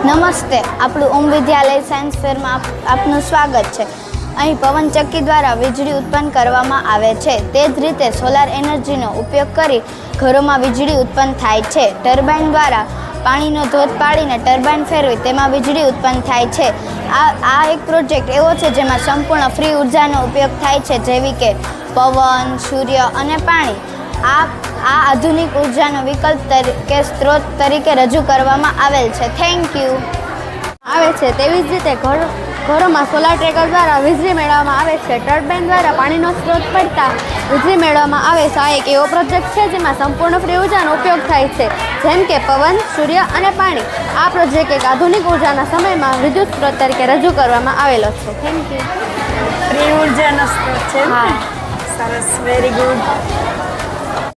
નમસ્તે, આપણું ઓમ વિદ્યાલય સાયન્સ ફેરમાં આપનું સ્વાગત છે. અહીં પવનચક્કી દ્વારા વીજળી ઉત્પન્ન કરવામાં આવે છે. તે જ રીતે સોલાર એનર્જીનો ઉપયોગ કરી ઘરોમાં વીજળી ઉત્પન્ન થાય છે. ટર્બાઇન દ્વારા પાણીનો ધોધ પાડીને ટર્બાઇન ફેરવી તેમાં વીજળી ઉત્પન્ન થાય છે. આ એક પ્રોજેક્ટ એવો છે જેમાં સંપૂર્ણ ફ્રી ઉર્જાનો ઉપયોગ થાય છે, જેવી કે પવન, સૂર્ય અને પાણી. આ આધુનિક ઉર્જાનો વિકલ્પ સ્ત્રોત તરીકે રજૂ કરવામાં આવેલ છે. Thank you. આવે છે. તેવી જ રીતે ઘરોમાં સોલાર ટ્રેકર દ્વારા વીજળી મેળવવામાં આવે છે. ટર્બાઇન દ્વારા પાણીનો સ્ત્રોત પડતા વીજળી મેળવવામાં આવે છે. આ એક એવો પ્રોજેક્ટ છે જેમાં સંપૂર્ણ ફ્રી ઉર્જાનો ઉપયોગ થાય છે, જેમ કે પવન, સૂર્ય અને પાણી. આ પ્રોજેક્ટ એક આધુનિક ઉર્જાના સમયમાં વિદ્યુત સ્ત્રોત તરીકે રજૂ કરવામાં આવેલો છે. Thank you. ફ્રી ઉર્જાનો સ્ત્રોત છે. હા, સરસ, વેરી ગુડ.